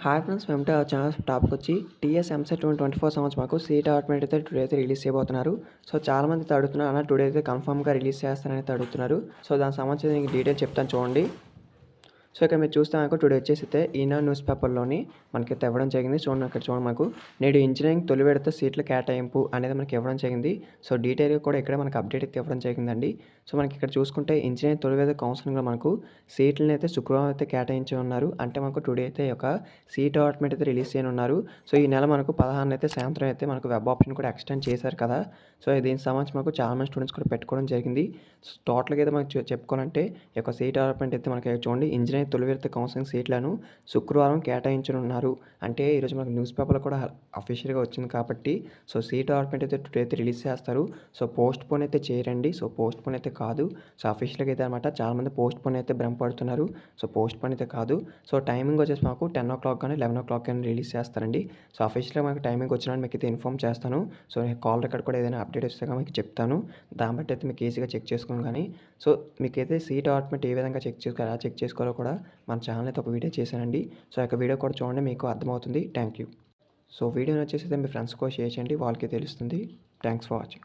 Hi friends, మేము channel topic వచ్చి TS EAMCET 2024 సంవత్సరం మాకు సీట్ అలాట్మెంట్ అయితే టుడే అయితే రిలీజ్ చేయబోతున్నారు. సో చాలామంది అయితే అడుగుతున్నారు, అన్న టుడే అయితే కన్ఫర్మ్గా రిలీజ్ చేస్తారని అయితే అడుగుతున్నారు. సో దానికి సంబంధించిన డీటెయిల్ చెప్తాను చూడండి. సో ఇక్కడ మీరు చూస్తే మనకు టుడే వచ్చేసి ఈనాడు న్యూస్ పేపర్లోని మనకైతే ఇవ్వడం జరిగింది. చూడండి, అక్కడ చూడండి, మనకు నేడు ఇంజనీరింగ్ తొలి విడత సీట్ల కేటాయింపు అనేది మనకి ఇవ్వడం జరిగింది. సో డీటెయిల్గా కూడా ఇక్కడ మనకు అప్డేట్ అయితే ఇవ్వడం జరిగిందండి. సో మనకి ఇక్కడ చూసుకుంటే ఇంజనీరింగ్ తొలి విడత కౌన్సిలింగ్లో మనకు సీట్లను అయితే శుక్రవారం అయితే కేటాయించి ఉన్నారు. అంటే మనకు టుడే అయితే ఒక సీట్ అలాట్మెంట్ అయితే రిలీజ్ చేయనున్నారు. సో ఈ నెల మనకు 16 అయితే సాయంత్రం అయితే మనకు వెబ్ ఆప్షన్ కూడా ఎక్స్టెండ్ చేశారు కదా. సో దీనికి సంబంధించి మనకు చాలా మంది స్టూడెంట్స్ కూడా పెట్టుకోవడం జరిగింది. సో టోటల్గా అయితే మనకు చెప్పుకోవాలంటే ఈ యొక్క సీట్ అలాట్మెంట్ అయితే మనకి చూడండి, ఇంజనీరింగ్ తొలి విడత కౌన్సిలింగ్ సీట్లను శుక్రవారం కేటాయించనున్నారు. అంటే ఈరోజు మనకు న్యూస్ పేపర్లో కూడా అఫీషియల్గా వచ్చింది కాబట్టి సో సీట్ అలాట్మెంట్ అయితే టుడే అయితే రిలీజ్ చేస్తారు. సో పోస్ట్ పోన్ అయితే చేయరండి. సో పోస్ట్ పోన్ అయితే కాదు. సో అఫీషియల్గా అయితే అనమాట. చాలామంది పోస్ట్ పోన్ అయితే భ్రమపడుతున్నారు. సో పోస్ట్ పోన్ అయితే కాదు. సో టైమింగ్ వచ్చేసి మాకు 10 o'clock కానీ 11 o'clock కానీ రిలీజ్ చేస్తారండి. సో అఫీషియల్గా మనకు టైమింగ్ వచ్చినా మీకు అయితే ఇన్ఫామ్ చేస్తాను. సో నేను కాల్ రికార్డ్ కూడా ఏదైనా అప్డేట్ వస్తే మీకు చెప్తాను. దాన్ని బట్టి అయితే మీకు ఈజీగా చెక్ చేసుకోను. కానీ సో మీకైతే సీట్ అలాట్మెంట్ ఏ విధంగా ఎలా చెక్ చేసుకోవాలో కూడా మన ఛానల్ అయితే ఒక వీడియో చేశానండి. సో ఆ వీడియో కూడా చూడండి, మీకు అర్థమవుతుంది. Thank you. సో వీడియో నచ్చేసి మీ ఫ్రెండ్స్ కూడా షేర్ చేయండి, వాళ్ళకి తెలుస్తుంది. Thanks for watching.